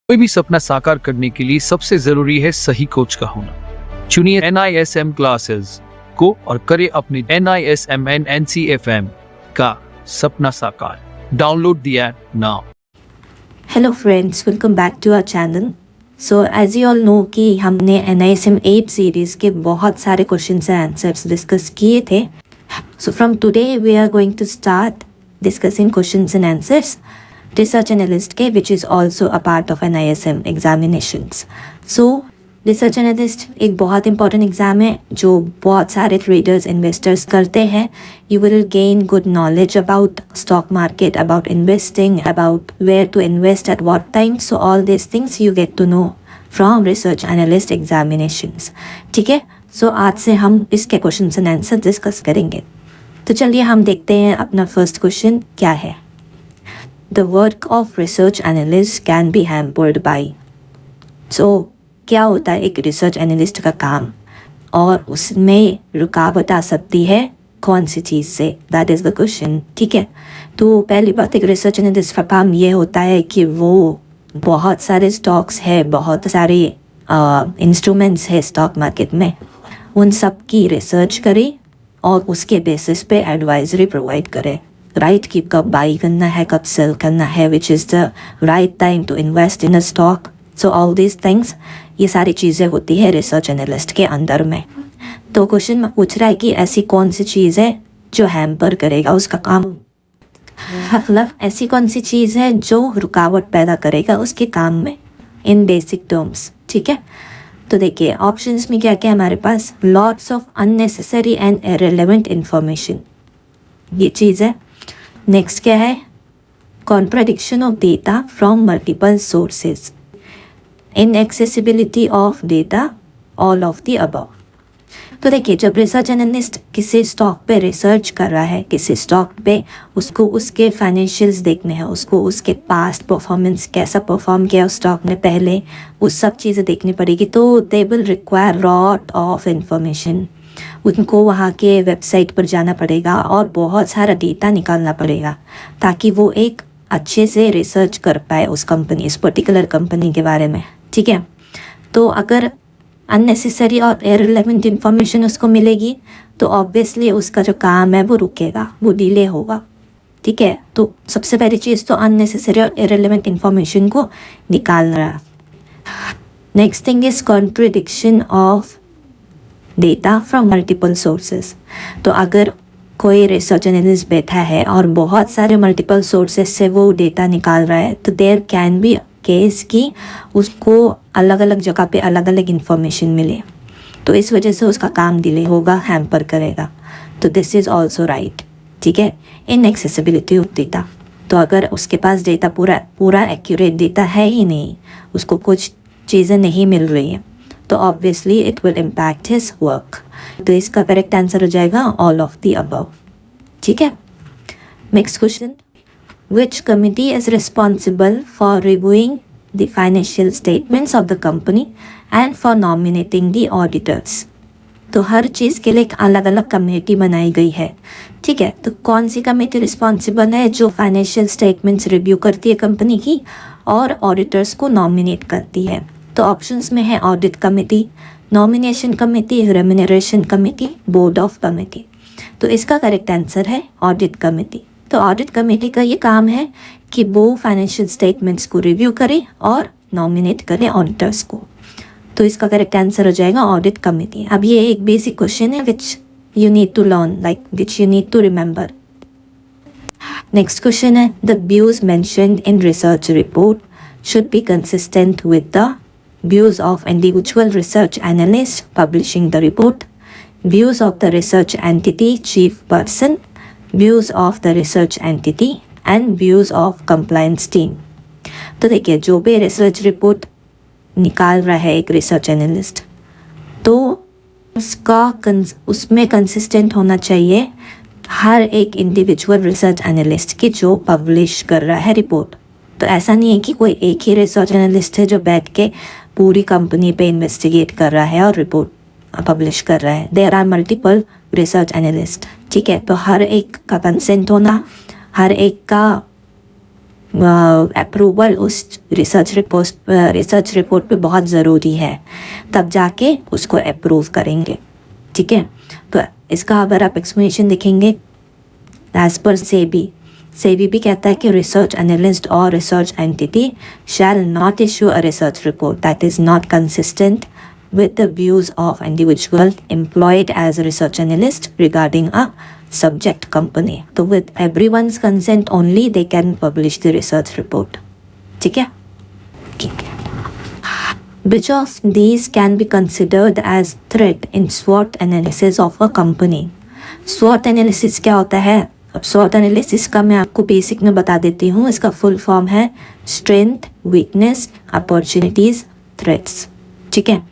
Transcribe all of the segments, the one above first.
कोई भी सपना साकार करने के लिए सबसे जरूरी है सही कोच का होना। चुनिए NISM क्लासेस को और करें अपने NISM NCFM का सपना साकार। Download the app now. Hello friends, welcome back to our channel. So as you all know कि हमने NISM 8 सीरीज़ के बहुत सारे क्वेश्चंस एंड आंसर्स डिस्कस किए थे। So from today we are going to start discussing questions and answers research analyst के, which is also a part of NISM examinations. So research analyst एक बहुत important exam है जो बहुत सारे traders investors करते हैं। You will gain good knowledge about stock market, about investing, about where to invest at what time. So all this things you get to know from research analyst examinations. ठीक है, सो आज से हम इसके question and answer discuss करेंगे। तो चलिए हम देखते हैं अपना फर्स्ट क्वेश्चन क्या है। The work of research analyst can be hampered by। So क्या होता है एक रिसर्च एनालिस्ट का काम और उसमें रुकावट आ सकती है कौन सी चीज़ से? That is the question. ठीक है, तो पहली बात, एक रिसर्च एनालिस्ट का काम ये होता है कि वो बहुत सारे स्टॉक्स है, बहुत सारे इंस्ट्रूमेंट्स है स्टॉक मार्केट में, उन सब की रिसर्च करे और उसके बेसिस पे एडवाइजरी प्रोवाइड करे। राइट, कि कब बाई करना है, कब सेल करना है, which is the right time to invest in a stock. So all these things, ये सारी चीज़ें होती है रिसर्च एनालिस्ट के अंदर में। तो क्वेश्चन में पूछ रहा है कि ऐसी कौन सी चीज़ है जो हैम्पर करेगा उसका काम, मतलब ऐसी कौन सी चीज़ है जो रुकावट पैदा करेगा उसके काम में, इन बेसिक टर्म्स। ठीक है, तो देखिए ऑप्शंस में क्या क्या है हमारे पास। Lots of unnecessary and irrelevant information, ये चीज़ है। नेक्स्ट क्या है? Contradiction of data from multiple sources, inaccessibility of data, all of the above. तो देखिए जब रिसर्च एनालिस्ट किसी स्टॉक पे रिसर्च कर रहा है, किसी स्टॉक पे, उसको उसके फाइनेंशियल्स देखने हैं, उसको उसके पास्ट परफॉर्मेंस, कैसा परफॉर्म किया उस स्टॉक ने पहले, वो सब चीज़ें देखनी पड़ेगी। तो they will require lot of information. उनको वहाँ के वेबसाइट पर जाना पड़ेगा और बहुत सारा डेटा निकालना पड़ेगा ताकि वो एक अच्छे से रिसर्च कर पाए उस कंपनी, इस पर्टिकुलर कंपनी के बारे में। ठीक है, तो अगर अननेसेसरी और इररिलेवेंट इंफॉर्मेशन उसको मिलेगी तो ऑब्वियसली उसका जो काम है वो रुकेगा, वो डिले होगा। ठीक है, तो सबसे पहली चीज़ तो अननेसेसरी और इररिलेवेंट इंफॉर्मेशन को निकालना। Next thing is contradiction of data from multiple sources. तो अगर कोई रिसर्च एनालिस्ट बैठा है और बहुत सारे मल्टीपल सोर्सेस से वो डेटा निकाल रहा है, तो देयर कैन बी केस कि उसको अलग अलग जगह पे अलग अलग इंफॉर्मेशन मिले, तो इस वजह से उसका काम डिले होगा, हैम्पर करेगा। तो दिस इज़ ऑल्सो राइट। ठीक है, इनएक्सेसिबिलिटी ऑफ डेटा, तो अगर उसके पास डेटा पूरा एक्यूरेट डेटा है ही नहीं, उसको कुछ चीज़ें नहीं मिल रही हैं, तो obviously it will impact his work. तो इसका करेक्ट आंसर हो जाएगा ऑल ऑफ द अबव। ठीक है, next question, which committee is responsible for reviewing the financial statements of the company and for nominating the auditors. तो हर चीज़ के लिए एक अलग अलग कमेटी बनाई गई है। ठीक है, तो कौन सी कमेटी रिस्पॉन्सिबल है जो फाइनेंशियल स्टेटमेंट्स रिव्यू करती है कंपनी की और ऑडिटर्स को नॉमिनेट करती है? तो ऑप्शंस में है audit committee, nomination committee, remuneration committee, board of committee. तो इसका करेक्ट आंसर है ऑडिट कमेटी। तो ऑडिट कमेटी का ये काम है कि वो फाइनेंशियल स्टेटमेंट्स को रिव्यू करे और नॉमिनेट करे ऑडिटर्स को। तो इसका करेक्ट आंसर हो जाएगा ऑडिट कमेटी। अब ये एक बेसिक क्वेश्चन है which you need to learn, like which you need to remember. Next question है, the views mentioned in research report should be consistent with the views of individual research analyst publishing the report, views of the research entity chief person, views of the research entity and views of compliance team। तो देखिए जो भी research report निकाल रहा है एक research analyst, तो उसमें कंसिस्टेंट होना चाहिए हर एक इंडिविजुअल रिसर्च एनालिस्ट की जो पब्लिश कर रहा है रिपोर्ट। तो ऐसा नहीं है कि कोई एक ही रिसर्च एनालिस्ट है जो बैठ के पूरी कंपनी पे इन्वेस्टिगेट कर रहा है और रिपोर्ट पब्लिश कर रहा है। There are multiple research analyst. ठीक है, तो हर एक का कंसेंट होना, हर एक का अप्रूवल उस रिसर्च रिपोर्ट पे बहुत ज़रूरी है, तब जाके उसको अप्रूव करेंगे। ठीक है, तो इसका अगर आप एक्सप्लेनेशन देखेंगे एज पर सेबी भी कहता है कि रिसर्च एनालिस्ट और research entity shall not issue a research report that is not consistent with the views of individual employed as a research analyst regarding a subject company. So with everyone's consent only they can publish the research report. ठीक है? Which of these can be considered as threat in SWOT analysis of a company? SWOT analysis क्या होता है? अब SWOT analysis का मैं आपको basic में बता देती हूँ। इसका फुल फॉर्म है स्ट्रेंथ, वीकनेस, अपॉर्चुनिटीज, थ्रेट्स। ठीक है,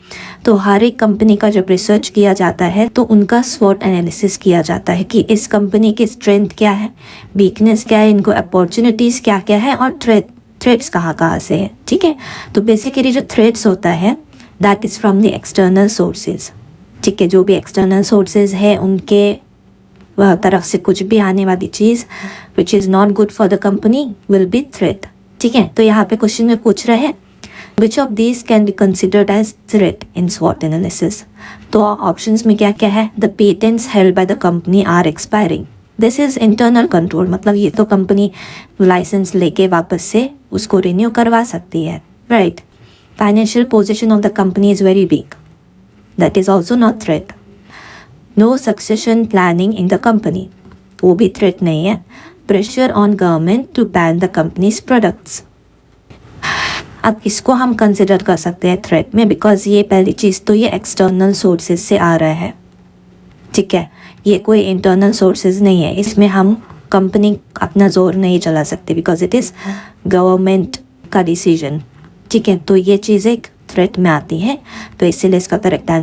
तो हर एक कंपनी का जब रिसर्च किया जाता है तो उनका स्वॉट एनालिसिस किया जाता है कि इस कंपनी की स्ट्रेंथ क्या है, वीकनेस क्या है, इनको अपॉर्चुनिटीज़ क्या क्या है और थ्रेट्स कहाँ से है। ठीक है, तो बेसिकली जो थ्रेट्स होता है that is from the external sources. ठीक है, जो भी एक्सटर्नल सोर्सेज है उनके वह तरफ से कुछ भी आने वाली चीज़ which is not good for the company will be threat. ठीक है, तो यहाँ पे क्वेश्चन में पूछ रहे हैं Which of these can be considered as threat in SWOT analysis? तो ऑप्शंस में क्या क्या है? The patents held by the company are expiring. This is internal control, मतलब ये तो कंपनी लाइसेंस लेके वापस से उसको रिन्यू करवा सकती है, right? Financial position of the company is very weak. That is also not threat. No succession planning in the company. वो भी threat नहीं है. Pressure on government to ban the company's products. अब इसको हम कंसिडर कर सकते हैं थ्रेट में, बिकॉज ये पहली चीज़ तो ये एक्सटर्नल सोर्सेज से आ रहा है। ठीक है, ये कोई इंटरनल सोर्सेज नहीं है, इसमें हम कंपनी अपना जोर नहीं चला सकते बिकॉज इट इज़ गवर्नमेंट का डिसीजन। ठीक है, तो ये चीज़ एक थ्रेट में आती है, तो इसीलिए इसका करेक्ट आंसर